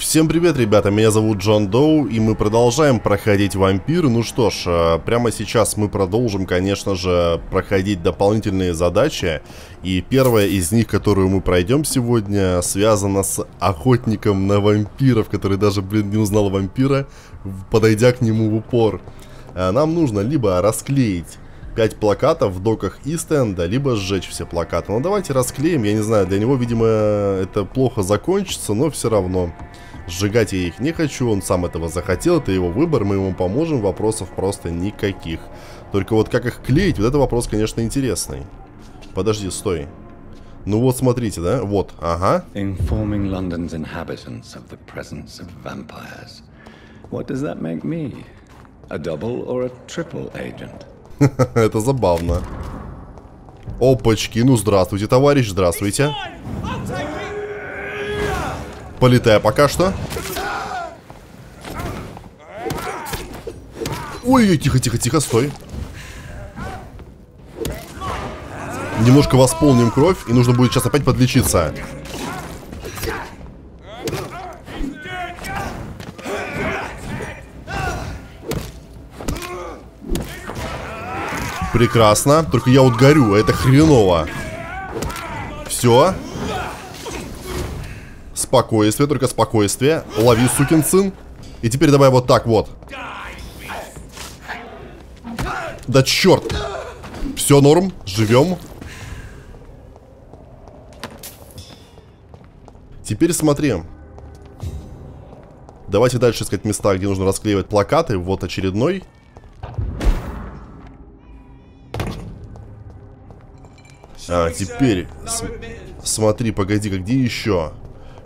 Всем привет, ребята, меня зовут Джон Доу, и мы продолжаем проходить Вампир. Ну что ж, прямо сейчас мы продолжим, конечно же, проходить дополнительные задачи. И первая из них, которую мы пройдем сегодня, связана с охотником на вампиров, который даже, блин, не узнал вампира, подойдя к нему в упор. Нам нужно либо расклеить 5 плакатов в доках и стенда, либо сжечь все плакаты. Но давайте расклеим, я не знаю, для него, видимо, это плохо закончится, но все равно. Сжигать я их не хочу, он сам этого захотел, это его выбор, мы ему поможем, вопросов просто никаких. Только вот как их клеить, вот это вопрос, конечно, интересный. Подожди, стой. Ну вот, смотрите, да? Вот, ага. Informing London's inhabitants of the presence of vampires. What does that make me? A double or a triple agent? Это забавно. Опачки, ну здравствуйте, товарищ, здравствуйте. Полетая пока что. Ой, тихо, тихо, тихо, стой. Немножко восполним кровь, и нужно будет сейчас опять подлечиться. Прекрасно, только я вот горю, это хреново. Все. Спокойствие, только спокойствие. Лови, сукин сын. И теперь давай вот так вот. Да черт. Все норм, живем. Теперь смотри. Давайте дальше искать места, где нужно расклеивать плакаты. Вот очередной. Теперь смотри, погоди-ка, где еще?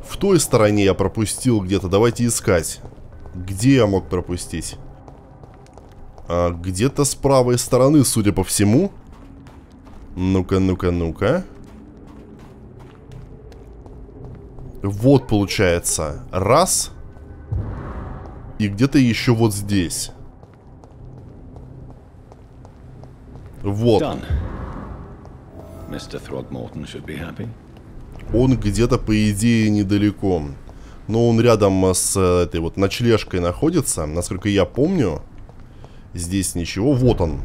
В той стороне я пропустил где-то. Давайте искать. Где я мог пропустить? Где-то с правой стороны, судя по всему. Ну-ка, ну-ка, ну-ка. Вот, получается. Раз. И где-то еще вот здесь. Вот. Он где-то, по идее, недалеко. Но он рядом с этой вот ночлежкой находится. Насколько я помню. Здесь ничего. Вот он.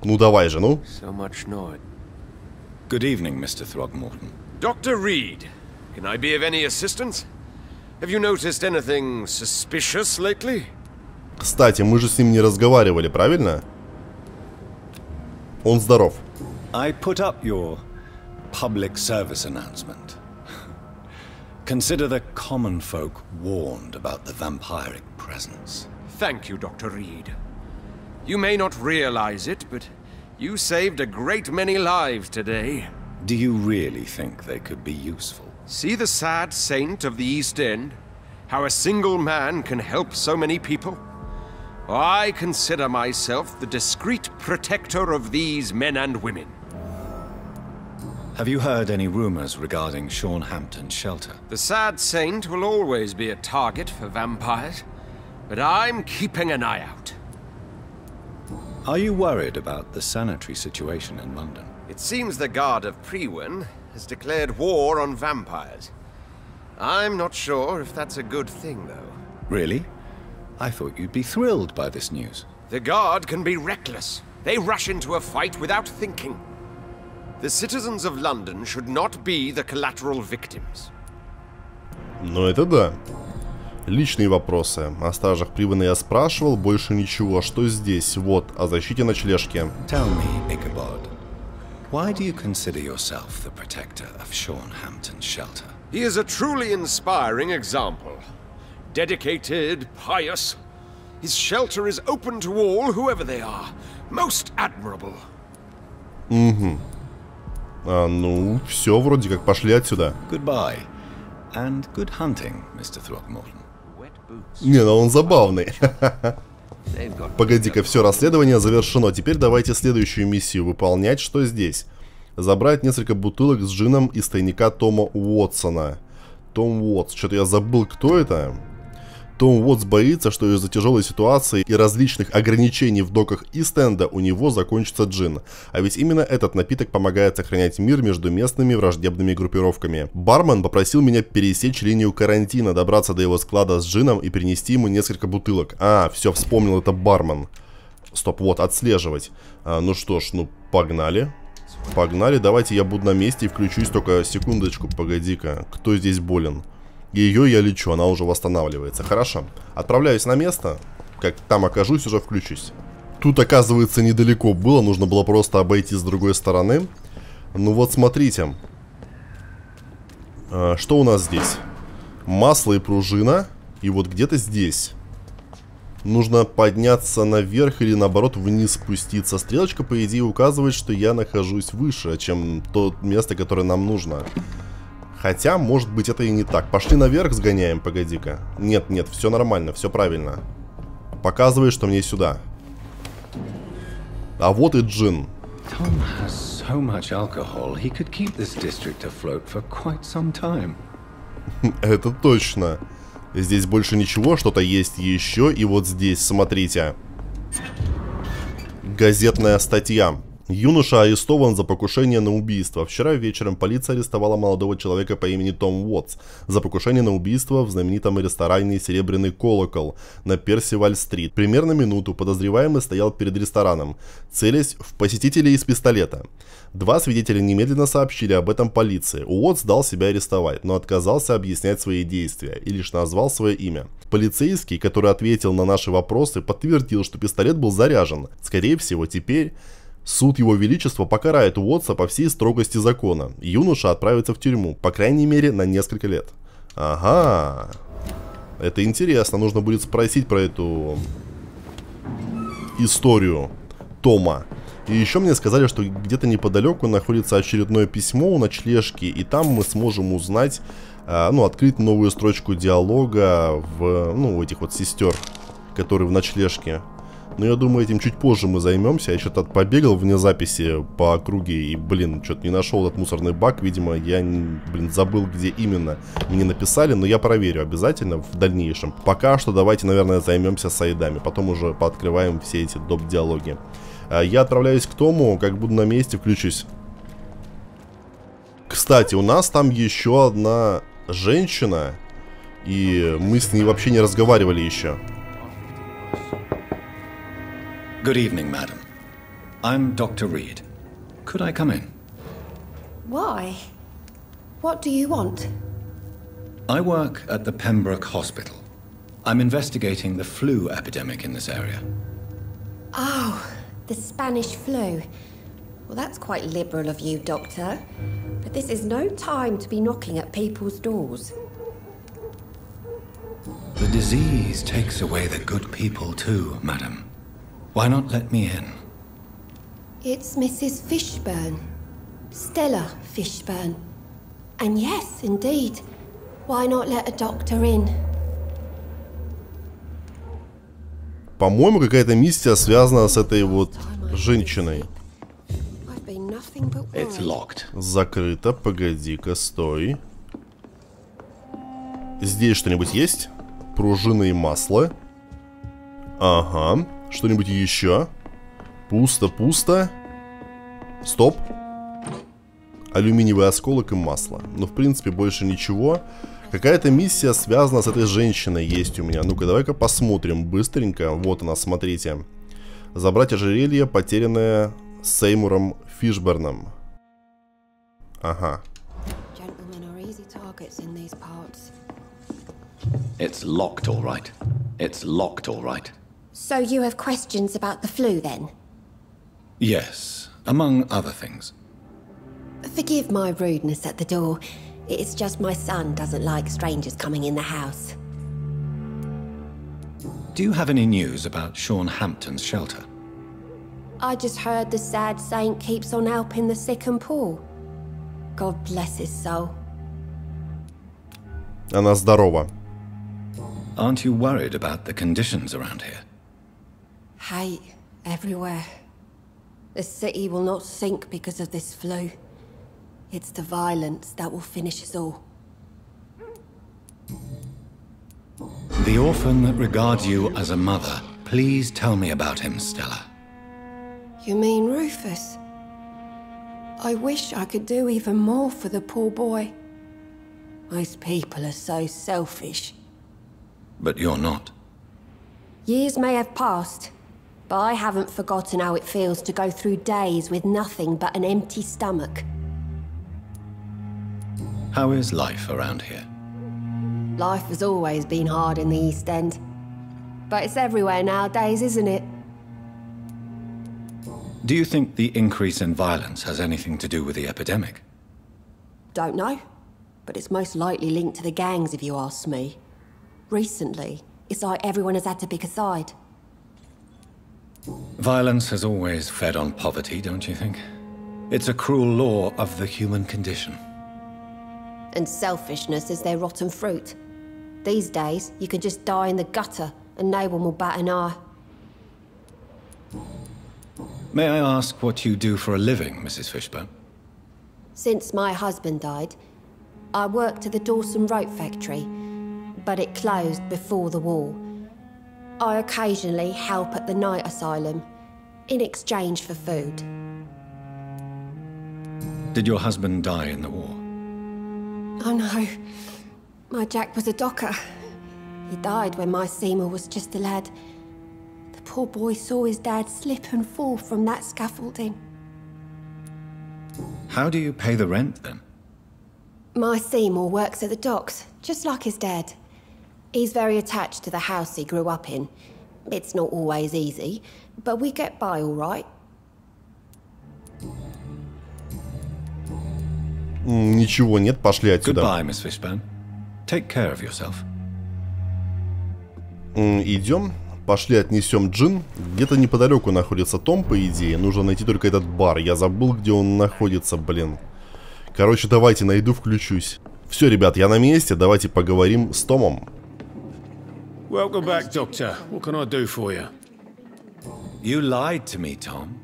Ну давай же, ну. Good evening, Mr. Throgmorton. Dr. Reed, can I be of any assistance? Have you noticed anything suspicious lately? Кстати, мы же с ним не разговаривали, правильно? Он здоров. I put up your public service announcement. Consider the common folk warned about the vampiric presence. Thank you, Dr. Reed. You may not realize it, but you saved a great many lives today. Do you really think they could be useful? See the sad saint of the East End? How a single man can help so many people? I consider myself the discreet protector of these men and women. Have you heard any rumors regarding Sean Hampton's shelter? The sad saint will always be a target for vampires, but I'm keeping an eye out. Are you worried about the sanitary situation in London? It seems the Guard of Priwen has declared war on vampires. I'm not sure if that's a good thing, though. Really? I thought you'd be thrilled by this news. The Guard can be reckless. They rush into a fight without thinking. The citizens of London should not be the collateral victims. Ну это да. Личные вопросы. О стражах Привена я спрашивал, больше ничего. Что здесь? Вот, о защите ночлежки. Tell me, Ichabod, why do you consider yourself the protector of Sean Hampton's shelter? He is a truly inspiring example. Dedicated, pious. His shelter is open to all, whoever they are. Most admirable. Угу. Ну, все, вроде как, пошли отсюда. Goodbye. And good hunting, Mr. Throgmorton. Не, ну он забавный. Погоди-ка, все, расследование завершено. Теперь давайте следующую миссию выполнять. Что здесь? Забрать несколько бутылок с джином из тайника Тома Уотсона. Том Уотс. Что-то я забыл, кто это. Том Уотс боится, что из-за тяжелой ситуации и различных ограничений в доках и стенда у него закончится джин. А ведь именно этот напиток помогает сохранять мир между местными враждебными группировками. Бармен попросил меня пересечь линию карантина, добраться до его склада с джином и принести ему несколько бутылок. А, все, вспомнил, это бармен. Стоп, вот, отслеживать. Ну что ж, ну погнали. Погнали, давайте я буду на месте и включусь, только секундочку, погоди-ка. Кто здесь болен? Ее я лечу, она уже восстанавливается. Хорошо, отправляюсь на место. Как там окажусь, уже включусь. Тут, оказывается, недалеко было, нужно было просто обойти с другой стороны. Ну вот, смотрите. Что у нас здесь? Масло и пружина. И вот где-то здесь нужно подняться наверх или наоборот вниз спуститься. Стрелочка, по идее, указывает, что я нахожусь выше, чем то место, которое нам нужно. Хотя, может быть, это и не так. Пошли наверх, сгоняем, погоди-ка. Нет, нет, все нормально, все правильно. Показывает, что мне сюда. А вот и джин. Это точно. Здесь больше ничего, что-то есть еще. И вот здесь, смотрите. Газетная статья. Юноша арестован за покушение на убийство. Вчера вечером полиция арестовала молодого человека по имени Том Уотс за покушение на убийство в знаменитом ресторане «Серебряный колокол» на Персиваль-стрит. Примерно минуту подозреваемый стоял перед рестораном, целясь в посетителей из пистолета. Два свидетеля немедленно сообщили об этом полиции. Уотс дал себя арестовать, но отказался объяснять свои действия и лишь назвал свое имя. Полицейский, который ответил на наши вопросы, подтвердил, что пистолет был заряжен. Скорее всего, теперь суд Его Величества покарает Уотса по всей строгости закона. Юноша отправится в тюрьму, по крайней мере, на несколько лет. Ага. Это интересно. Нужно будет спросить про эту историю Тома. И еще мне сказали, что где-то неподалеку находится очередное письмо у ночлежки, и там мы сможем узнать, ну, открыть новую строчку диалога у этих вот сестер, которые в ночлежке. Но я думаю, этим чуть позже мы займемся. Я что-то побегал вне записи по округе и, блин, что-то не нашел этот мусорный бак. Видимо, я, забыл, где именно мне написали, но я проверю обязательно в дальнейшем. Пока что давайте, наверное, займемся сайдами. Потом уже пооткрываем все эти доп-диалоги. Я отправляюсь к Тому, как буду на месте, включусь. Кстати, у нас там еще одна женщина, и мы с ней вообще не разговаривали еще. Good evening, madam. I'm Dr. Reed. Could I come in? Why? What do you want? I work at the Pembroke Hospital. I'm investigating the flu epidemic in this area. Oh, the Spanish flu. Well, that's quite liberal of you, Doctor. But this is no time to be knocking at people's doors. The disease takes away the good people too, madam. Why not let me in? It's Mrs. Fishburne. Stella Fishburne. And yes, indeed. Why not let a doctor in? По-моему, какая-то миссия связана с этой вот женщиной. It's locked. Закрыто, погоди-ка, стой. Здесь что-нибудь есть? Пружина и масло. Ага. Что-нибудь еще? Пусто, пусто. Стоп. Алюминиевый осколок и масло. Но в принципе больше ничего. Какая-то миссия связана с этой женщиной есть у меня. Ну-ка, давай-ка посмотрим быстренько. Вот она, смотрите. Забрать ожерелье, потерянное Сеймуром Фишберном. Ага. It's locked, all right. It's locked, all right. So you have questions about the flu, then? Yes, among other things. Forgive my rudeness at the door. It's just my son doesn't like strangers coming in the house. Do you have any news about Sean Hampton's shelter? I just heard the sad saint keeps on helping the sick and poor. God bless his soul. Она здорова. Aren't you worried about the conditions around here? Hate everywhere. The city will not sink because of this flu. It's the violence that will finish us all. The orphan that regards you as a mother. Please tell me about him, Stella. You mean Rufus? I wish I could do even more for the poor boy. Most people are so selfish. But you're not. Years may have passed, but I haven't forgotten how it feels to go through days with nothing but an empty stomach. How is life around here? Life has always been hard in the East End. But it's everywhere nowadays, isn't it? Do you think the increase in violence has anything to do with the epidemic? Don't know. But it's most likely linked to the gangs, if you ask me. Recently, it's like everyone has had to pick a side. Violence has always fed on poverty, don't you think? It's a cruel law of the human condition. And selfishness is their rotten fruit. These days, you can just die in the gutter and no one will bat an eye. May I ask what you do for a living, Mrs. Fishburne? Since my husband died, I worked at the Dawson Rope factory, but it closed before the war. I occasionally help at the night asylum, in exchange for food. Did your husband die in the war? Oh no, my Jack was a docker. He died when my Seymour was just a lad. The poor boy saw his dad slip and fall from that scaffolding. How do you pay the rent, then? My Seymour works at the docks, just like his dad. He's very attached to the house he grew up in. It's not always easy, but we get by all right. Ничего нет, пошли отсюда. Goodbye, Miss Fishburne. Take care of yourself. Идем. Пошли отнесем джин. Где-то неподалеку находится Том, по идее. Нужно найти только этот бар. Я забыл, где он находится, блин. Короче, давайте найду, включусь. Все, ребят, я на месте. Давайте поговорим с Томом. Welcome back, Doctor. What can I do for you? You lied to me, Tom.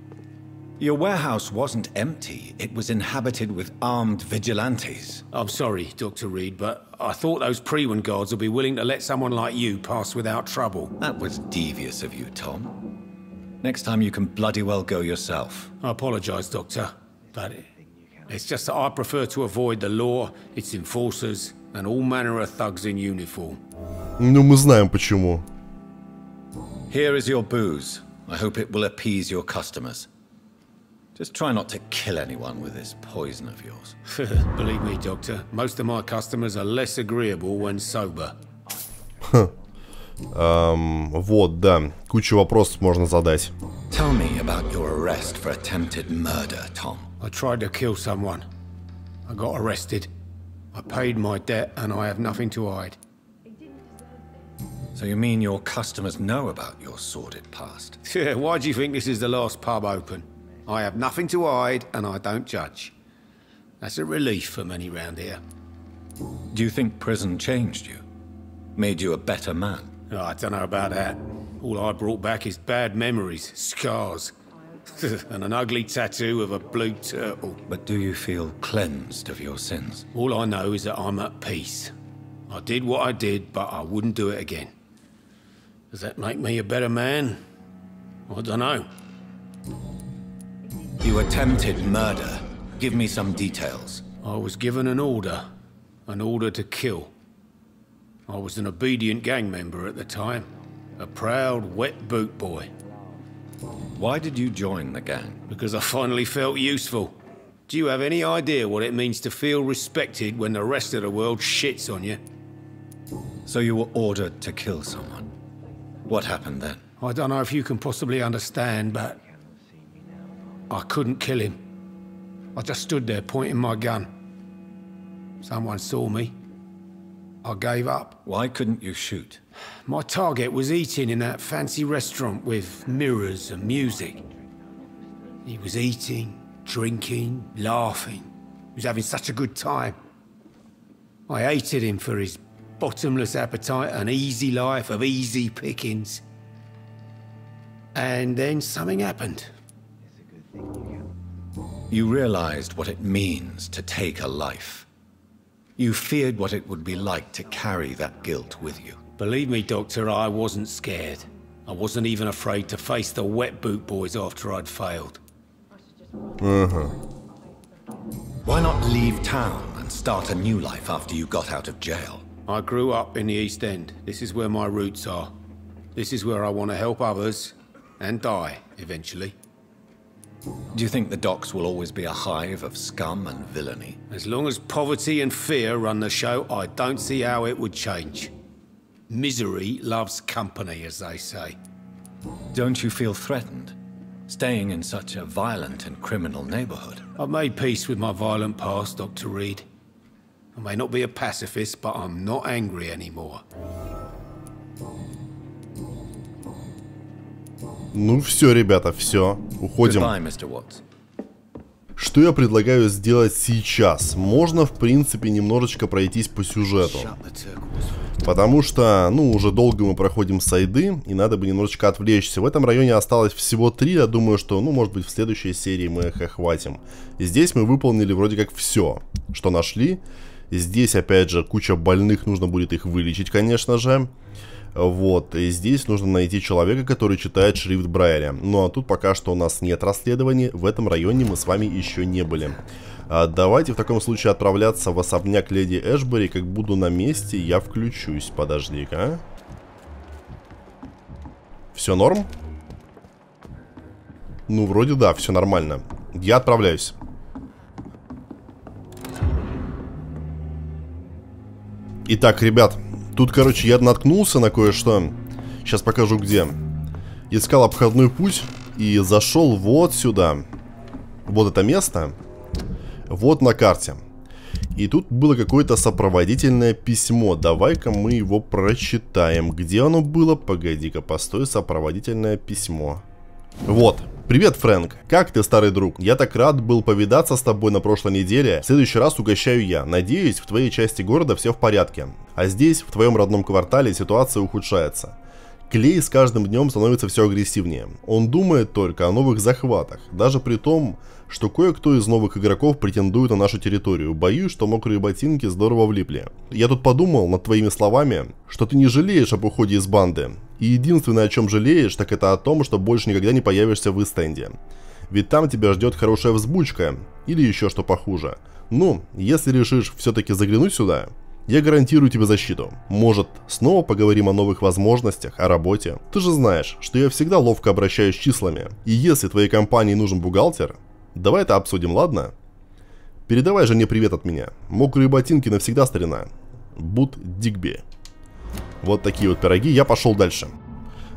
Your warehouse wasn't empty. It was inhabited with armed vigilantes. I'm sorry, Dr. Reed, but I thought those Pre-Wen guards would be willing to let someone like you pass without trouble. That was devious of you, Tom. Next time you can bloody well go yourself. I apologize, Doctor, but it's just that I prefer to avoid the law, its enforcers, and all manner of thugs in uniform. Ну, мы знаем почему. Here is your booze. I hope it will appease your customers. Just try not to kill anyone with this poison of yours. Believe me, Doctor, most of my customers are less agreeable when sober. Вот, да. Кучу вопросов можно задать. Tell me about your arrest for attempted murder, Tom. I tried to kill someone. I got arrested. I paid my debt and I have nothing to hide. So you mean your customers know about your sordid past? Yeah, why do you think this is the last pub open? I have nothing to hide and I don't judge. That's a relief for many round here. Do you think prison changed you? Made you a better man? Oh, I don't know about that. All I brought back is bad memories, scars, and an ugly tattoo of a blue turtle. But do you feel cleansed of your sins? All I know is that I'm at peace. I did what I did, but I wouldn't do it again. Does that make me a better man? I don't know. You attempted murder. Give me some details. I was given an order to kill. I was an obedient gang member at the time, a proud, wet boot boy. Why did you join the gang? Because I finally felt useful. Do you have any idea what it means to feel respected when the rest of the world shits on you? So you were ordered to kill someone. What happened then? I don't know if you can possibly understand, but I couldn't kill him. I just stood there pointing my gun. Someone saw me. I gave up. Why couldn't you shoot? My target was eating in that fancy restaurant with mirrors and music. He was eating, drinking, laughing. He was having such a good time. I hated him for his bottomless appetite and easy life of easy pickings. And then something happened. You realized what it means to take a life. You feared what it would be like to carry that guilt with you. Believe me, Doctor, I wasn't scared. I wasn't even afraid to face the wet boot boys after I'd failed. Why not leave town and start a new life after you got out of jail? I grew up in the East End. This is where my roots are. This is where I want to help others and die eventually. Do you think the docks will always be a hive of scum and villainy? As long as poverty and fear run the show, I don't see how it would change. Misery loves company, as they say. Don't you feel threatened, staying in such a violent and criminal neighborhood? I've made peace with my violent past, Dr. Reed. I may not be a pacifist, but I'm not angry anymore. Ну все, ребята, все. Уходим. Goodbye, Mr. Watts. Что я предлагаю сделать сейчас? Можно, в принципе, немножечко пройтись по сюжету. Потому что, ну, уже долго мы проходим сайды, и надо бы немножечко отвлечься. В этом районе осталось всего 3, я думаю, что, ну, может быть, в следующей серии мы их охватим. И здесь мы выполнили вроде как все, что нашли. Здесь, опять же, куча больных, нужно будет их вылечить, конечно же. Вот, и здесь нужно найти человека, который читает шрифт Брайля. Ну, а тут пока что у нас нет расследований, в этом районе мы с вами еще не были. Давайте в таком случае отправляться в особняк леди Эшбери. Как буду на месте, я включусь. Подожди-ка. Все норм? Ну, вроде да, все нормально. Я отправляюсь. Итак, ребят, тут, короче, я наткнулся на кое-что. Сейчас покажу где. Искал обходной путь и зашел вот сюда. Вот это место. Вот на карте. И тут было какое-то сопроводительное письмо. Давай-ка мы его прочитаем. Где оно было? Погоди-ка, постой, сопроводительное письмо. Вот. Привет, Фрэнк. Как ты, старый друг? Я так рад был повидаться с тобой на прошлой неделе. В следующий раз угощаю я. Надеюсь, в твоей части города все в порядке. А здесь, в твоем родном квартале, ситуация ухудшается. Клей с каждым днем становится все агрессивнее. Он думает только о новых захватах. Даже при том, что кое-кто из новых игроков претендует на нашу территорию. Боюсь, что мокрые ботинки здорово влипли. Я тут подумал над твоими словами, что ты не жалеешь об уходе из банды. И единственное, о чем жалеешь, так это о том, что больше никогда не появишься в Истенде. Ведь там тебя ждет хорошая взбучка. Или еще что похуже. Ну, если решишь все-таки заглянуть сюда, я гарантирую тебе защиту. Может, снова поговорим о новых возможностях, о работе? Ты же знаешь, что я всегда ловко обращаюсь с числами. И если твоей компании нужен бухгалтер, давай это обсудим, ладно? Передавай жене привет от меня. Мокрые ботинки навсегда, старина. Бут Дигби. Вот такие вот пироги. Я пошел дальше.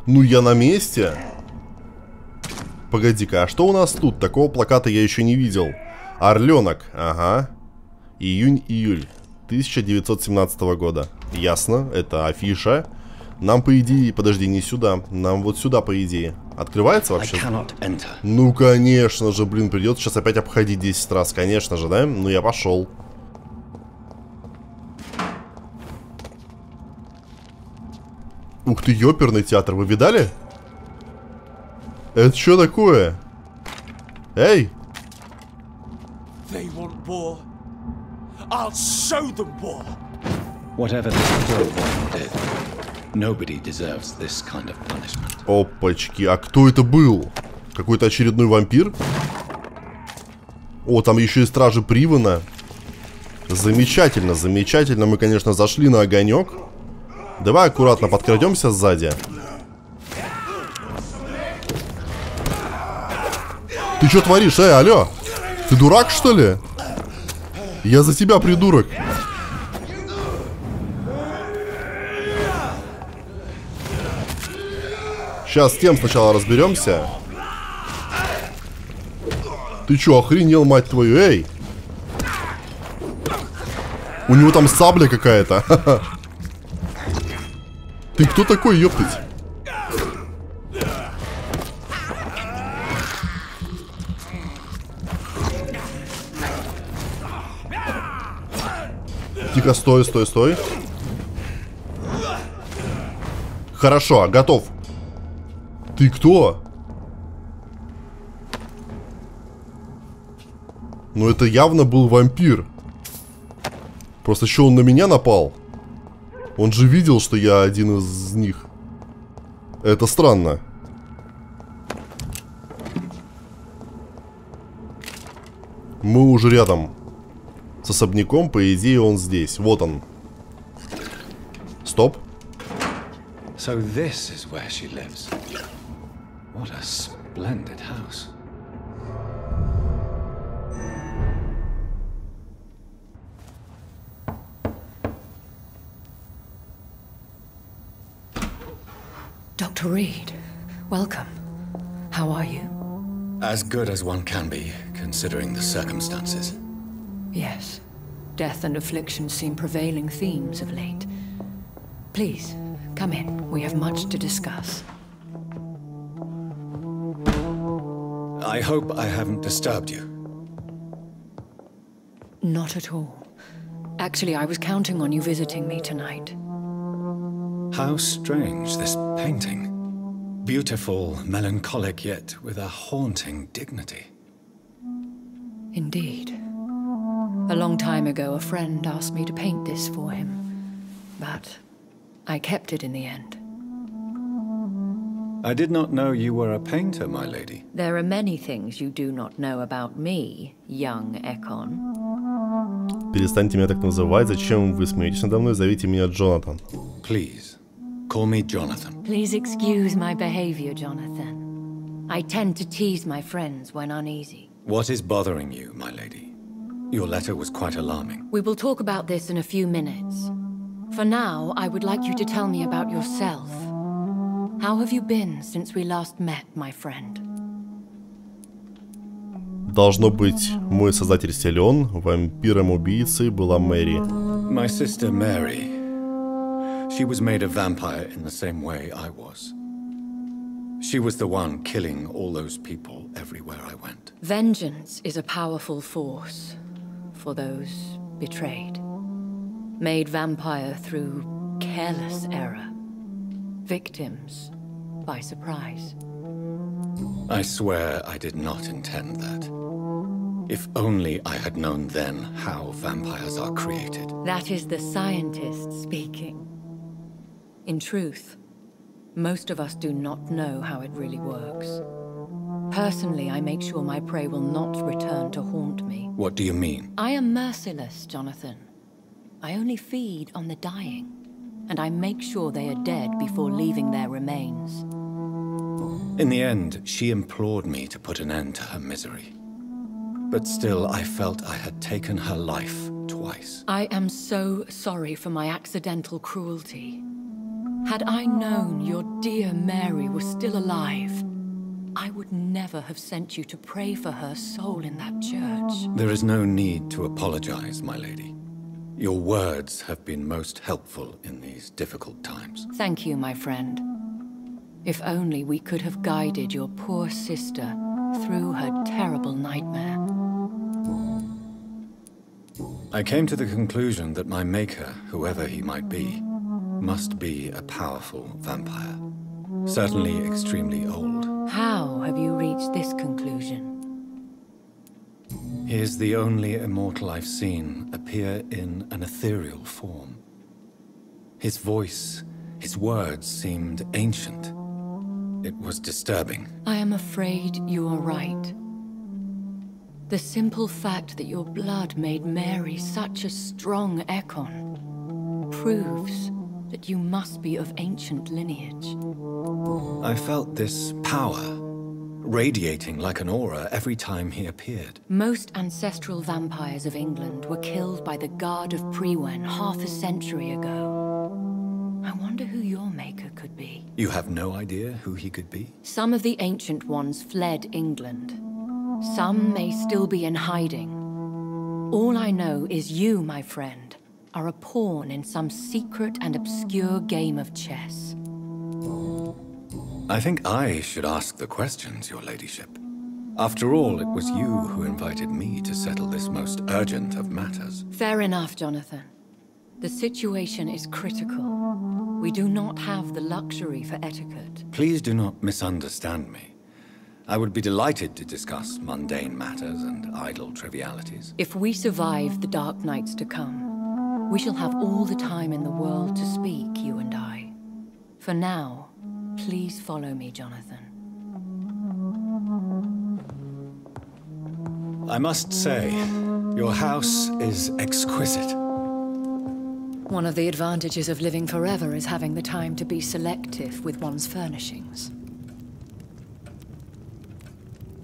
Ну, я на месте. Погоди-ка, а что у нас тут? Такого плаката я еще не видел. Орленок. Ага. Июнь-июль 1917 года. Ясно, это афиша. Нам, по идее, подожди, не сюда. Нам вот сюда, по идее. Открывается вообще? Ну, конечно же, блин, придется сейчас опять обходить 10 раз. Конечно же, да? Ну, я пошел. Ух ты, ёперный театр, вы видали? Это что такое? Эй! I'll show them war. Whatever this poor woman did, nobody deserves this kind of punishment. Опачки, а кто это был? Какой-то очередной вампир? О, там еще и стражи Привана. Замечательно, замечательно. Мы, конечно, зашли на огонек. Давай аккуратно подкрадемся сзади. Ты что творишь, алло? Ты дурак, что ли? Я за тебя, придурок. Сейчас с тем сначала разберемся. Ты чё, охренел, мать твою, эй? У него там сабля какая-то. Ты кто такой, ёптыть? Тихо, стой, стой, стой. Хорошо, готов. Ты кто? Ну это явно был вампир. Просто еще он на меня напал. Он же видел, что я один из них. Это странно. Мы уже рядом с особняком, по идее он здесь. Вот он. Стоп. So this is where she lives. What a splendid house. Dr. Reed, welcome. How are you? As good as one can be, considering the circumstances. Yes. Death and affliction seem prevailing themes of late. Please, come in. We have much to discuss. I hope I haven't disturbed you. Not at all. Actually, I was counting on you visiting me tonight. How strange, this painting. Beautiful, melancholic, yet with a haunting dignity. Indeed. A long time ago, a friend asked me to paint this for him, but I kept it in the end. I did not know you were a painter, my lady. There are many things you do not know about me, young Ekon. Перестаньте меня так называть. Зачем вы смеетесь надо мной? Зовите меня Джонатан. Please, call me Jonathan. Please excuse my behavior, Jonathan. I tend to tease my friends when uneasy. What is bothering you, my lady? Your letter was quite alarming. We will talk about this in a few minutes. For now, I would like you to tell me about yourself. How have you been since we last met, my friend? Должно быть, мой создатель силен. Вампиром-убийцей была Мэри. My sister Mary. She was made a vampire in the same way I was. She was the one killing all those people everywhere I went. Vengeance is a powerful force for those betrayed. Made vampire through careless error. Victims by surprise. I swear I did not intend that. If only I had known then how vampires are created. That is the scientist speaking. In truth, most of us do not know how it really works. Personally, I make sure my prey will not return to haunt me. What do you mean? I am merciless, Jonathan. I only feed on the dying, and I make sure they are dead before leaving their remains. In the end, she implored me to put an end to her misery. But still, I felt I had taken her life twice. I am so sorry for my accidental cruelty. Had I known your dear Mary was still alive, I would never have sent you to pray for her soul in that church. There is no need to apologize, my lady. Your words have been most helpful in these difficult times. Thank you, my friend. If only we could have guided your poor sister through her terrible nightmare. I came to the conclusion that my maker, whoever he might be, must be a powerful vampire. Certainly extremely old. How have you reached this conclusion? He is the only immortal I've seen appear in an ethereal form. His voice, his words seemed ancient. It was disturbing. I am afraid you are right. The simple fact that your blood made Mary such a strong Ekon proves that you must be of ancient lineage. I felt this power radiating like an aura every time he appeared. Most ancestral vampires of England were killed by the Guard of Priwen half a century ago. I wonder who your maker could be. You have no idea who he could be? Some of the ancient ones fled England. Some may still be in hiding. All I know is you, my friend, are a pawn in some secret and obscure game of chess. I think I should ask the questions, your ladyship. After all, it was you who invited me to settle this most urgent of matters. Fair enough, Jonathan. The situation is critical. We do not have the luxury for etiquette. Please do not misunderstand me. I would be delighted to discuss mundane matters and idle trivialities. If we survive the dark nights to come, We shall have all the time in the world to speak, you and I. For now, please follow me, Jonathan. I must say, your house is exquisite. One of the advantages of living forever is having the time to be selective with one's furnishings.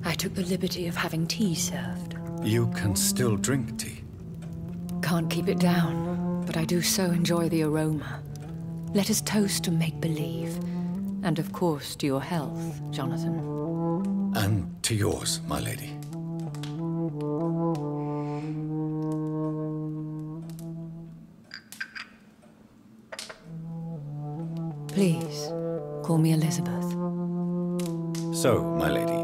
I took the liberty of having tea served. You can still drink tea. Can't keep it down, but I do so enjoy the aroma. Let us toast to make-believe. And of course to your health, Jonathan. And to yours, my lady. Please, call me Elizabeth. So, my lady,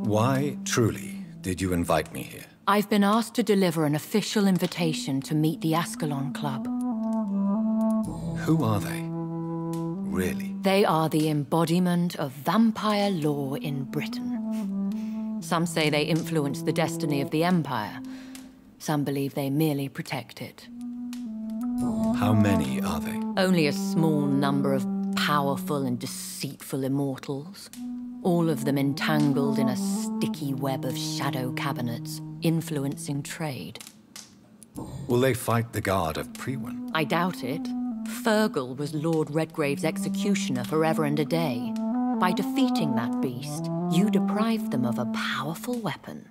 why truly did you invite me here? I've been asked to deliver an official invitation to meet the Ascalon Club. Who are they? Really? They are the embodiment of vampire law in Britain. Some say they influence the destiny of the Empire. Some believe they merely protect it. How many are they? Only a small number of powerful and deceitful immortals. All of them entangled in a sticky web of shadow cabinets, influencing trade. Will they fight the guard of Priwen? I doubt it. Fergal was Lord Redgrave's executioner forever and a day. By defeating that beast, you deprived them of a powerful weapon.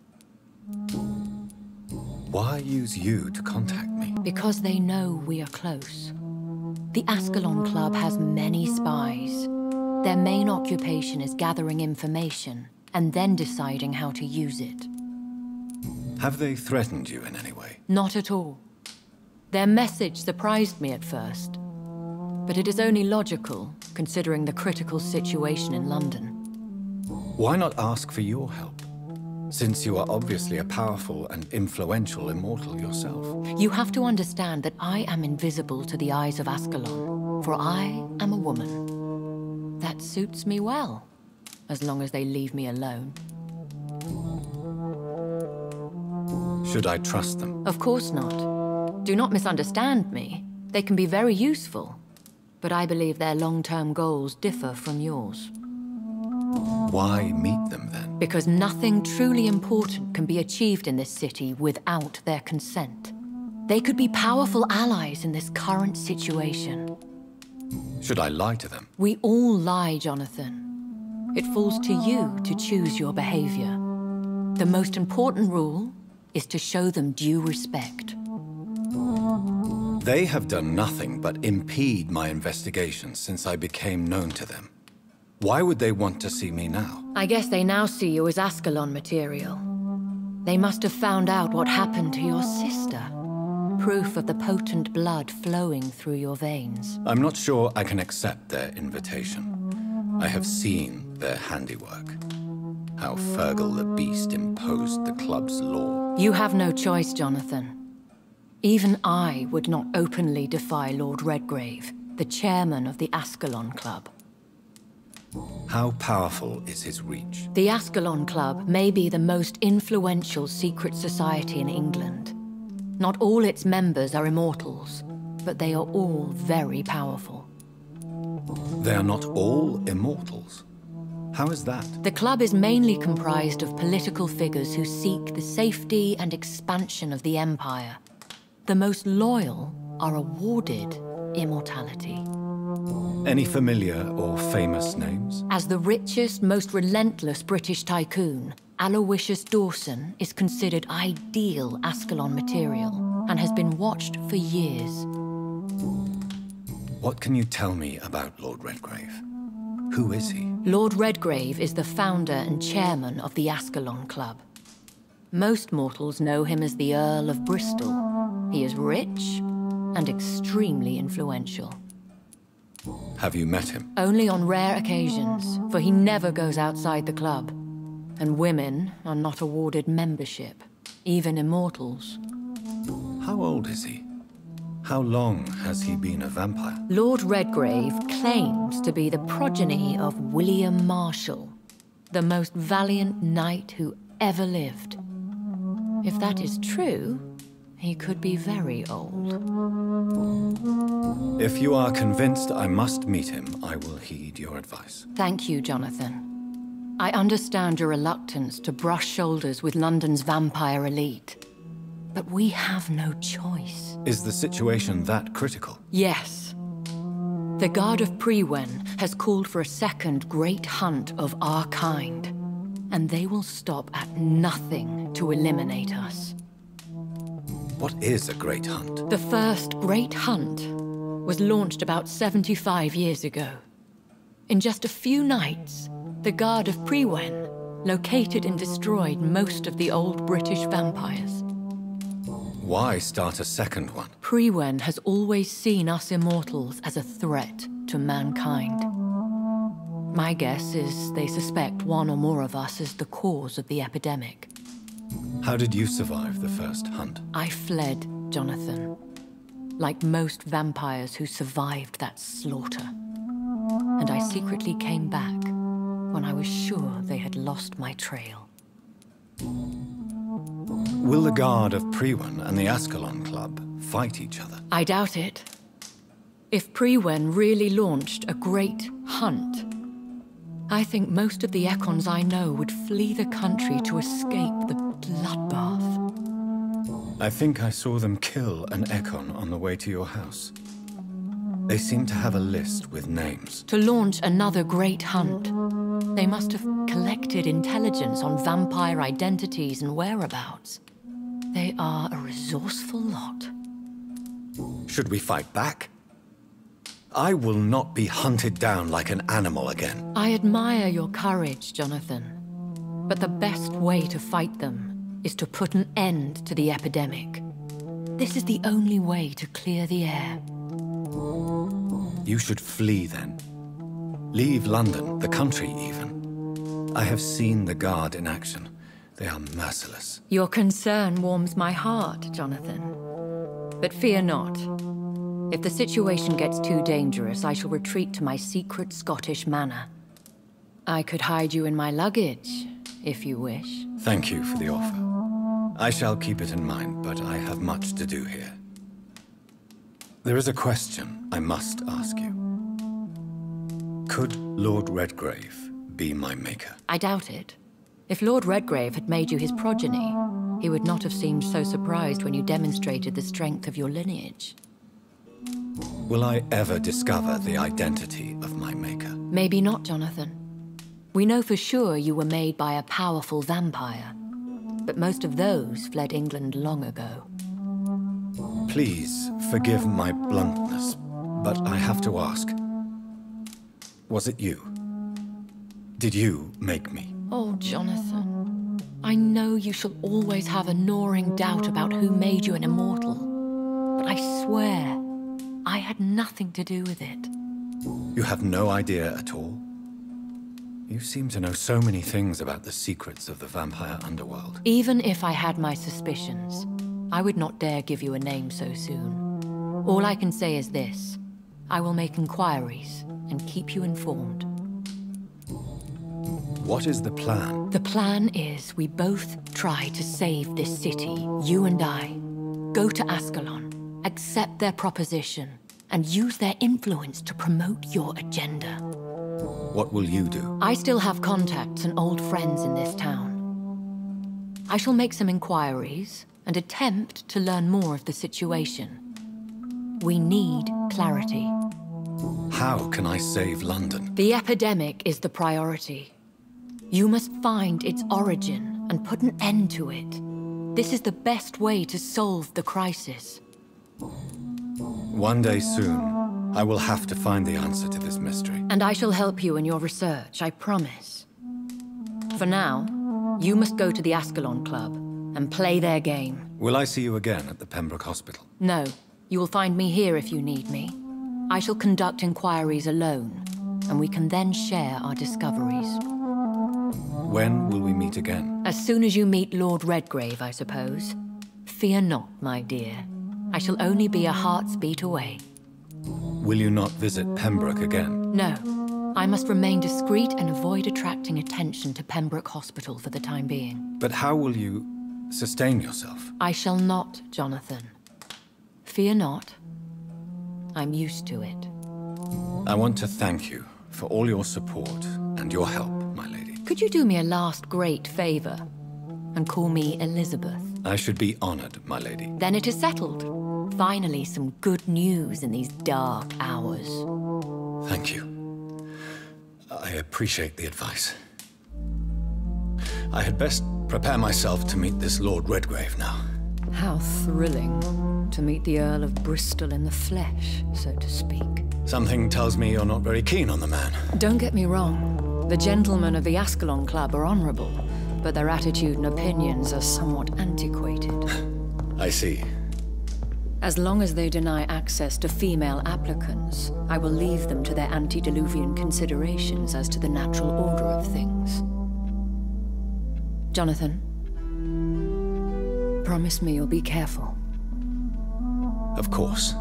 Why use you to contact me? Because they know we are close. The Ascalon Club has many spies. Their main occupation is gathering information and then deciding how to use it. Have they threatened you in any way? Not at all. Their message surprised me at first, but it is only logical, considering the critical situation in London. Why not ask for your help, since you are obviously a powerful and influential immortal yourself? You have to understand that I am invisible to the eyes of Ascalon, for I am a woman. That suits me well, as long as they leave me alone. Should I trust them? Of course not. Do not misunderstand me. They can be very useful, but I believe their long-term goals differ from yours. Why meet them then? Because nothing truly important can be achieved in this city without their consent. They could be powerful allies in this current situation. Should I lie to them? We all lie, Jonathan. It falls to you to choose your behavior. The most important rule is to show them due respect. They have done nothing but impede my investigation since I became known to them. Why would they want to see me now? I guess they now see you as Ascalon material. They must have found out what happened to your sister. Proof of the potent blood flowing through your veins. I'm not sure I can accept their invitation. I have seen their handiwork. How Fergal the Beast imposed the club's law. You have no choice, Jonathan. Even I would not openly defy Lord Redgrave, the chairman of the Ascalon Club. How powerful is his reach? The Ascalon Club may be the most influential secret society in England. Not all its members are immortals, but they are all very powerful. They are not all immortals. How is that? The club is mainly comprised of political figures who seek the safety and expansion of the Empire. The most loyal are awarded immortality. Any familiar or famous names? As the richest, most relentless British tycoon, Aloysius Dawson is considered ideal Ascalon material and has been watched for years. What can you tell me about Lord Redgrave? Who is he? Lord Redgrave is the founder and chairman of the Ascalon Club. Most mortals know him as the Earl of Bristol. He is rich and extremely influential. Have you met him? Only on rare occasions, for he never goes outside the club. And women are not awarded membership, even immortals. How old is he? How long has he been a vampire? Lord Redgrave claims to be the progeny of William Marshall, the most valiant knight who ever lived. If that is true, He could be very old. If you are convinced I must meet him, I will heed your advice. Thank you, Jonathan. I understand your reluctance to brush shoulders with London's vampire elite. But we have no choice. Is the situation that critical? Yes. The Guard of Priwen has called for a second great hunt of our kind. And they will stop at nothing to eliminate us. What is a great hunt? The first great hunt was launched about 75 years ago. In just a few nights, the Guard of Priwen located and destroyed most of the old British vampires. Why start a second one? Priwen has always seen us immortals as a threat to mankind. My guess is they suspect one or more of us as the cause of the epidemic. How did you survive the first hunt? I fled, Jonathan. Like most vampires who survived that slaughter. And I secretly came back when I was sure they had lost my trail. Will the Guard of Priwen and the Ascalon Club fight each other? I doubt it. If Priwen really launched a great hunt, I think most of the Ekons I know would flee the country to escape the bloodbath. I think I saw them kill an Ekon on the way to your house. They seem to have a list with names. To launch another great hunt, they must have collected intelligence on vampire identities and whereabouts. They are a resourceful lot. Should we fight back? I will not be hunted down like an animal again. I admire your courage, Jonathan. But the best way to fight them is to put an end to the epidemic. This is the only way to clear the air. You should flee then. Leave London, the country even. I have seen the Guard in action. They are merciless. Your concern warms my heart, Jonathan. But fear not. If the situation gets too dangerous, I shall retreat to my secret Scottish manor. I could hide you in my luggage, if you wish. Thank you for the offer. I shall keep it in mind, but I have much to do here. There is a question I must ask you. Could Lord Redgrave be my maker? I doubt it. If Lord Redgrave had made you his progeny, he would not have seemed so surprised when you demonstrated the strength of your lineage. Will I ever discover the identity of my maker? Maybe not, Jonathan. We know for sure you were made by a powerful vampire, but most of those fled England long ago. Please forgive my bluntness, but I have to ask. Was it you? Did you make me? Oh, Jonathan. I know you shall always have a gnawing doubt about who made you an immortal, but I swear, I had nothing to do with it. You have no idea at all? You seem to know so many things about the secrets of the vampire underworld. Even if I had my suspicions, I would not dare give you a name so soon. All I can say is this. I will make inquiries and keep you informed. What is the plan? The plan is we both try to save this city, you and I. Go to Ascalon, accept their proposition, and use their influence to promote your agenda. What will you do? I still have contacts and old friends in this town. I shall make some inquiries and attempt to learn more of the situation. We need clarity. How can I save London? The epidemic is the priority. You must find its origin and put an end to it. This is the best way to solve the crisis. One day soon, I will have to find the answer to this mystery. And I shall help you in your research, I promise. For now, you must go to the Ascalon Club and play their game. Will I see you again at the Pembroke Hospital? No, you will find me here if you need me. I shall conduct inquiries alone, and we can then share our discoveries. When will we meet again? As soon as you meet Lord Redgrave, I suppose. Fear not, my dear. I shall only be a heart's beat away. Will you not visit Pembroke again? No. I must remain discreet and avoid attracting attention to Pembroke Hospital for the time being. But how will you sustain yourself. I shall not, Jonathan. Fear not. I'm used to it. I want to thank you for all your support and your help, my lady. Could you do me a last great favor and call me Elizabeth? I should be honored, my lady. Then it is settled. Finally, some good news in these dark hours. Thank you. I appreciate the advice. I had best prepare myself to meet this Lord Redgrave now. How thrilling to meet the Earl of Bristol in the flesh, so to speak. Something tells me you're not very keen on the man. Don't get me wrong. The gentlemen of the Ascalon Club are honorable, but their attitude and opinions are somewhat antiquated. I see. As long as they deny access to female applicants, I will leave them to their antediluvian considerations as to the natural order of things. Jonathan, promise me you'll be careful. Of course.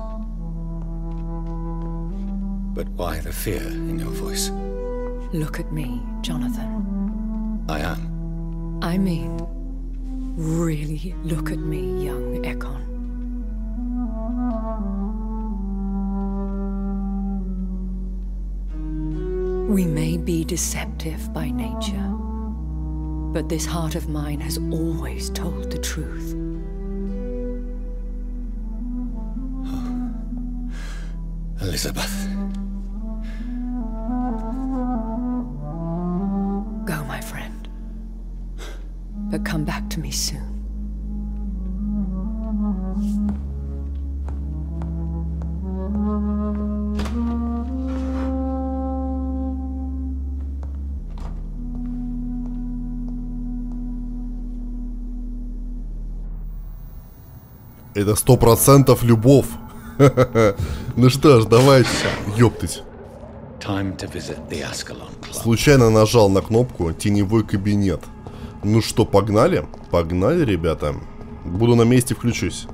But why the fear in your voice? Look at me, Jonathan. I am. I mean, really look at me, young Ekon. We may be deceptive by nature, but this heart of mine has always told the truth. Elizabeth. Go, my friend. But come back to me soon. Это 100% любовь. Ну что ж, давайте. Ёптыть. Случайно нажал на кнопку «Теневой кабинет». Ну что, погнали? Погнали, ребята. Буду на месте, включусь.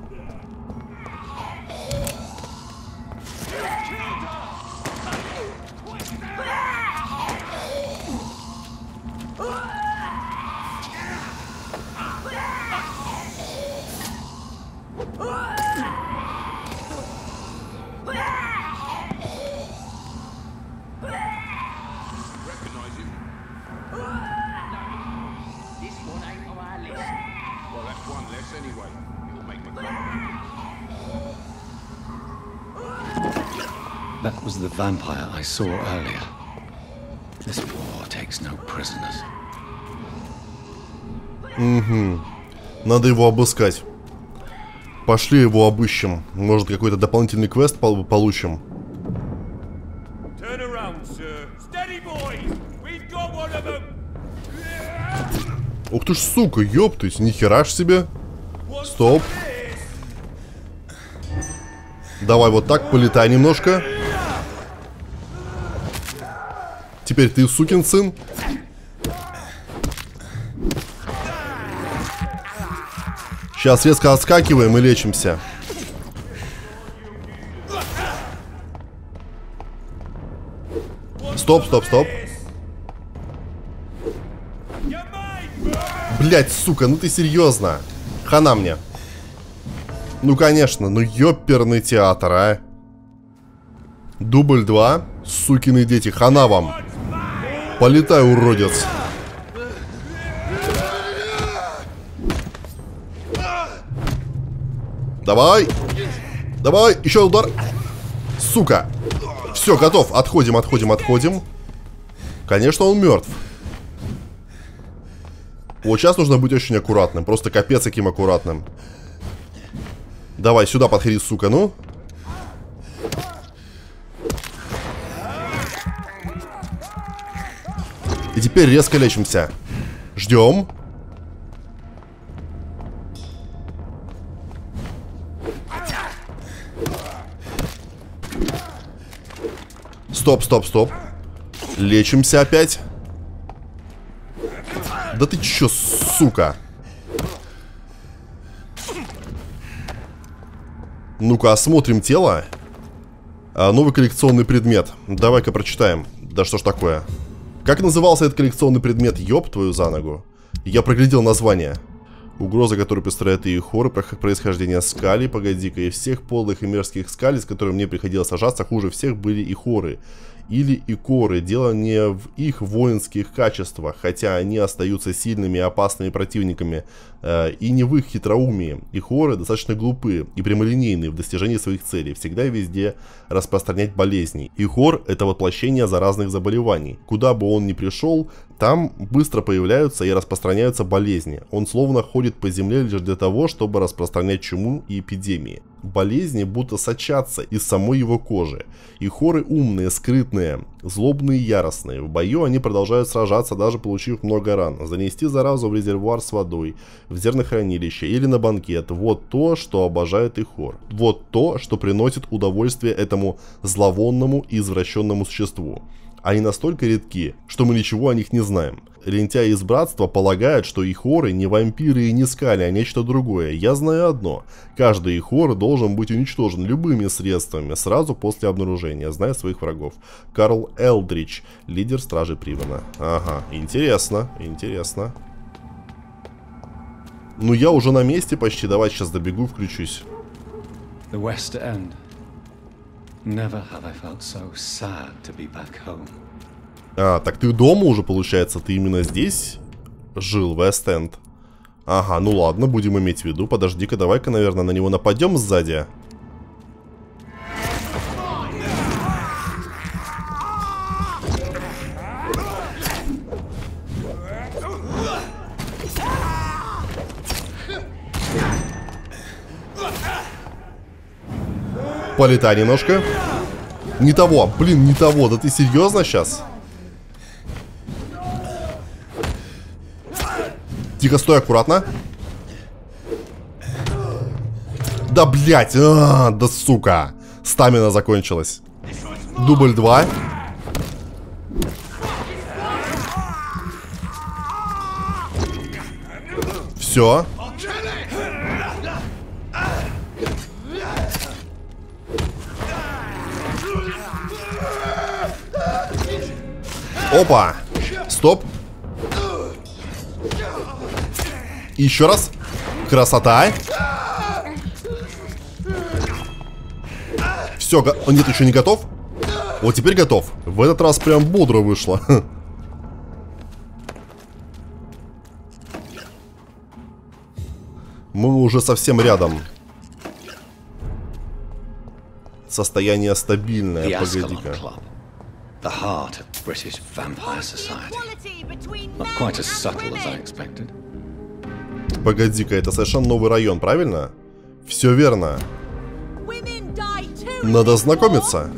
That was the vampire I saw earlier. This war takes no prisoners. Угу. Надо его обыскать. Пошли его обыщем. Может, какой-то дополнительный квест получим. Ух ты ж, сука, ёптыть, нихера ж себе. Стоп. Давай вот так, полетай немножко. Теперь ты сукин сын. Сейчас резко отскакиваем и лечимся. Стоп, стоп, стоп. Блять, сука, ну ты серьезно? Хана мне. Ну конечно, ну ёперный театр, а. Дубль 2. Сукины дети, хана вам. Полетай, уродец. Давай. Давай, еще удар. Сука. Все, готов. Отходим, отходим, отходим. Конечно, он мертв. Вот сейчас нужно быть очень аккуратным. Просто капец каким аккуратным. Давай, сюда подходи, сука, ну. И теперь резко лечимся. Ждем. Стоп, стоп, стоп. Лечимся опять. Да ты чё, сука? Ну-ка, осмотрим тело. Новый коллекционный предмет. Давай-ка прочитаем. Да что ж такое? Как назывался этот коллекционный предмет? Ёб твою за ногу. Я проглядел название. Угроза, которую представляют и хоры, происхождение скали, погоди-ка, и всех подлых и мерзких скалей, с которыми мне приходилось сажаться, хуже всех были и хоры. Или икоры. Дело не в их воинских качествах, хотя они остаются сильными и опасными противниками, и не в их хитроумии. Икоры достаточно глупы и прямолинейны в достижении своих целей, всегда и везде распространять болезни. Икор — это воплощение заразных заболеваний. Куда бы он ни пришел, там быстро появляются и распространяются болезни. Он словно ходит по земле лишь для того, чтобы распространять чуму и эпидемии. Болезни будто сочатся из самой его кожи. Икоры умные, скрытные, злобные и яростные. В бою они продолжают сражаться, даже получив много ран. Занести заразу в резервуар с водой, в зернохранилище или на банкет. Вот то, что обожает Ихор. Вот то, что приносит удовольствие этому зловонному и извращенному существу. Они настолько редки, что мы ничего о них не знаем. Лентяи из братства полагают, что ихоры не вампиры и не скали, а нечто другое. Я знаю одно. Каждый ихор должен быть уничтожен любыми средствами сразу после обнаружения, зная своих врагов. Карл Элдрич, лидер Стражи Привана. Ага, интересно, интересно. Ну я уже на месте почти, давай сейчас добегу, включусь. The West End. Never have I felt so sad to be back home. А, так ты дома уже, получается, ты именно здесь жил, Вест-Энд. Ага, ну ладно, будем иметь в виду. Подожди-ка, давай-ка, наверное, на него нападем сзади. Полетай немножко. Не того, блин, не того. Да ты серьезно сейчас? Тихо, стой, аккуратно. Да, блядь, да сука. Стамина закончилась. Дубль 2. Все. Опа! Стоп! Еще раз. Красота! Все, нет, еще не готов? Вот теперь готов. В этот раз прям бодро вышло. Мы уже совсем рядом. Состояние стабильное, погоди-ка. The heart of British vampire society. Not quite as subtle as I expected. Погоди-ка, это совершенно новый район, правильно? Все верно. Надо знакомиться.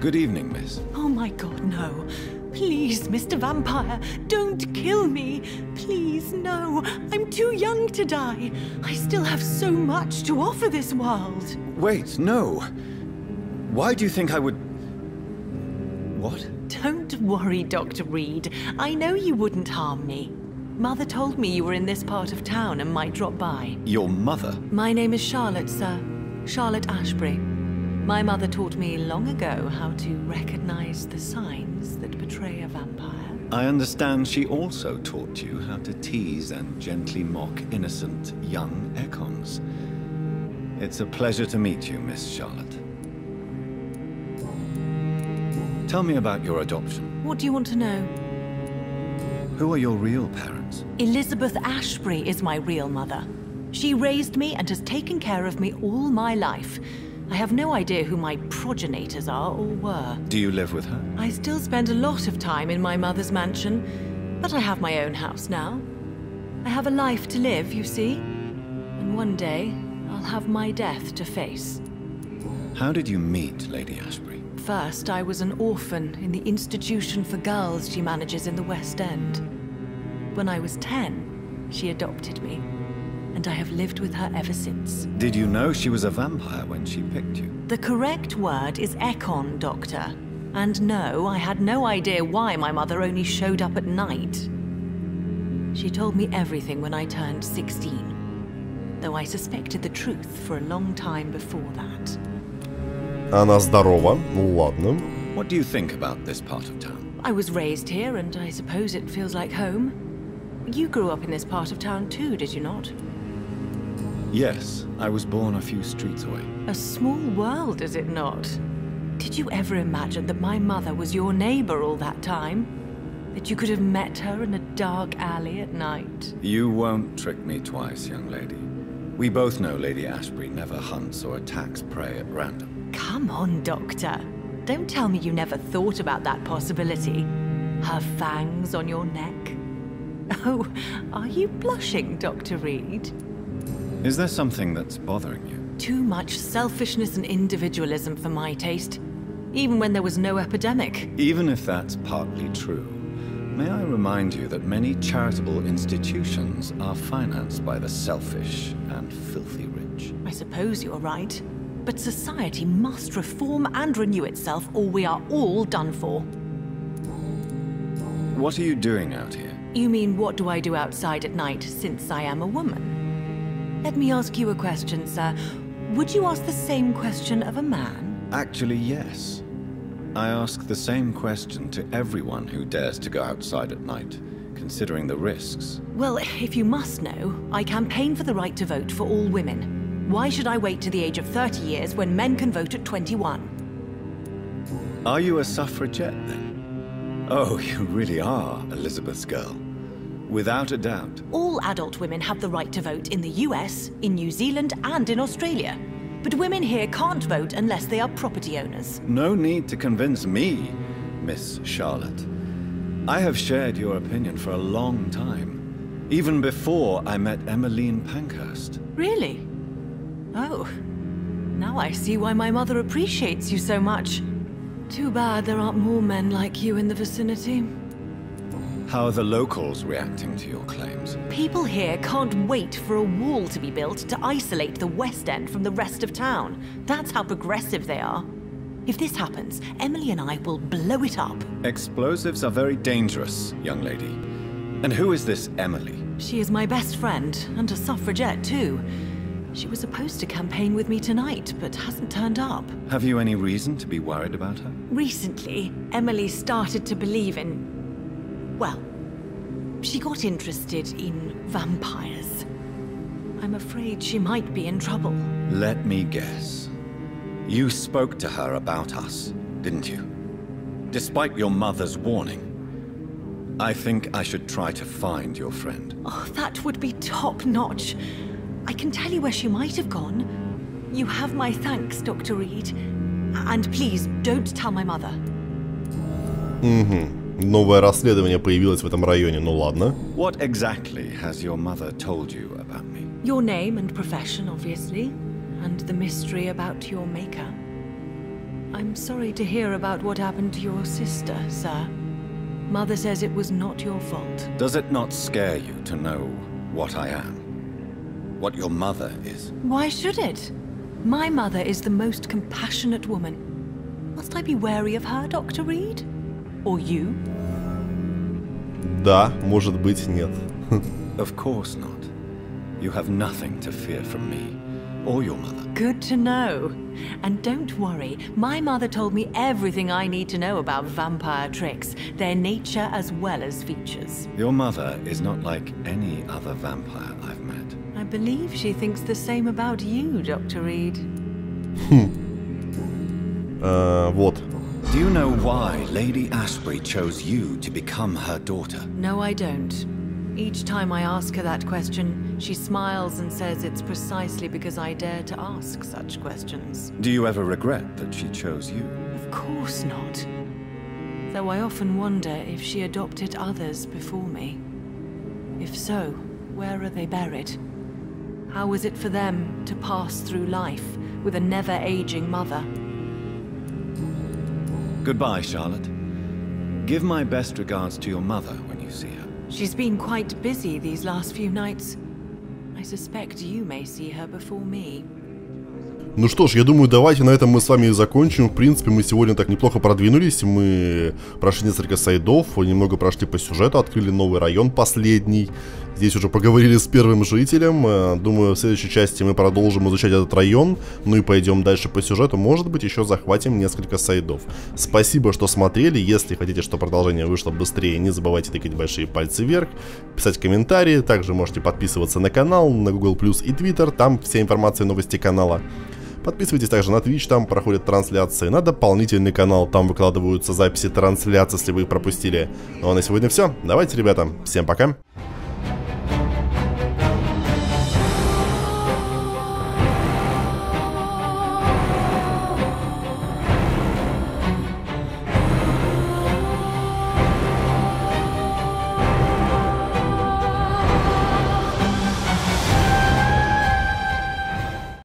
Good evening, miss. Oh my god, no. Please, Mr. Vampire, don't kill me. Please, no. I'm too young to die. I still have so much to offer this world. Wait, no. Why do you think I would... What? Don't worry, Dr. Reed. I know you wouldn't harm me. Mother told me you were in this part of town and might drop by. Your mother? My name is Charlotte, sir. Charlotte Ashbury. My mother taught me long ago how to recognize the signs that betray a vampire. I understand she also taught you how to tease and gently mock innocent young Ekons. It's a pleasure to meet you, Miss Charlotte. Tell me about your adoption. What do you want to know? Who are your real parents? Elizabeth Ashbury is my real mother. She raised me and has taken care of me all my life. I have no idea who my progenitors are or were. Do you live with her? I still spend a lot of time in my mother's mansion, but I have my own house now. I have a life to live, you see. And one day, I'll have my death to face. How did you meet Lady Ashbury? First, I was an orphan in the institution for girls she manages in the West End. When I was 10, she adopted me, and I have lived with her ever since. Did you know she was a vampire when she picked you? The correct word is Ekon, Doctor. And no, I had no idea why my mother only showed up at night. She told me everything when I turned 16, though I suspected the truth for a long time before that. Она здорова, ну ладно. What do you think about this part of town? I was raised here, and I suppose it feels like home. You grew up in this part of town too, did you not? Yes, I was born a few streets away. A small world, is it not? Did you ever imagine that my mother was your neighbor all that time? That you could have met her in a dark alley at night? You won't trick me twice, young lady. We both know Lady Ashbury never hunts or attacks prey at random. Come on, Doctor. Don't tell me you never thought about that possibility. Her fangs on your neck. Oh, are you blushing, Dr. Reed? Is there something that's bothering you? Too much selfishness and individualism for my taste. Even when there was no epidemic. Even if that's partly true, may I remind you that many charitable institutions are financed by the selfish and filthy rich? I suppose you're right. But society must reform and renew itself, or we are all done for. What are you doing out here? You mean, what do I do outside at night, since I am a woman? Let me ask you a question, sir. Would you ask the same question of a man? Actually, yes. I ask the same question to everyone who dares to go outside at night, considering the risks. Well, if you must know, I campaign for the right to vote for all women. Why should I wait to the age of 30 years when men can vote at 21? Are you a suffragette, then? Oh, you really are Elizabeth's girl. Without a doubt. All adult women have the right to vote in the US, in New Zealand, and in Australia. But women here can't vote unless they are property owners. No need to convince me, Miss Charlotte. I have shared your opinion for a long time. Even before I met Emmeline Pankhurst. Really? Oh. Now I see why my mother appreciates you so much. Too bad there aren't more men like you in the vicinity. How are the locals reacting to your claims? People here can't wait for a wall to be built to isolate the West End from the rest of town. That's how progressive they are. If this happens, Emily and I will blow it up. Explosives are very dangerous, young lady. And who is this Emily? She is my best friend, and a suffragette too. She was supposed to campaign with me tonight, but hasn't turned up. Have you any reason to be worried about her? Recently, Emily started to believe in... well, she got interested in vampires. I'm afraid she might be in trouble. Let me guess. You spoke to her about us, didn't you? Despite your mother's warning. I think I should try to find your friend. Oh, that would be top-notch. I can tell you where she might have gone. You have my thanks, Dr. Reed. And please, don't tell my mother. Новое расследование появилось в этом районе, ну ладно. What exactly has your mother told you about me? Your name and profession, obviously. And the mystery about your maker. I'm sorry to hear about what happened to your sister, sir. Mother says it was not your fault. Does it not scare you to know what I am? What your mother is? Why should it? My mother is the most compassionate woman. Must I be wary of her, Dr. Reed? Or you? Да, может быть, нет. Of course not. You have nothing to fear from me, or your mother. Good to know. And don't worry, my mother told me everything I need to know about vampire tricks, their nature as well as features. Your mother is not like any other vampire I've met. I believe she thinks the same about you, Dr. Reed. Вот. Do you know why Lady Ashbury chose you to become her daughter? No, I don't. Each time I ask her that question, she smiles and says it's precisely because I dare to ask such questions. Do you ever regret that she chose you? Of course not. Though I often wonder if she adopted others before me. If so, where are they buried? How was it for them to pass through life with a never-aging mother? Goodbye, Charlotte. Give my best regards to your mother when you see her. She's been quite busy these last few nights. I suspect you may see her before me. Ну что ж, я думаю, давайте на этом мы с вами и закончим. В принципе, мы сегодня так неплохо продвинулись. Мы прошли несколько сайдов, немного прошли по сюжету, открыли новый район, последний. Здесь уже поговорили с первым жителем. Думаю, в следующей части мы продолжим изучать этот район. Ну и пойдем дальше по сюжету. Может быть, еще захватим несколько сайдов. Спасибо, что смотрели. Если хотите, чтобы продолжение вышло быстрее, не забывайте тыкать большие пальцы вверх, писать комментарии. Также можете подписываться на канал, на Google+, и Twitter. Там вся информация и новости канала. Подписывайтесь также на Twitch, там проходят трансляции, на дополнительный канал, там выкладываются записи трансляций, если вы их пропустили. Ну а на сегодня все. Давайте, ребята, всем пока.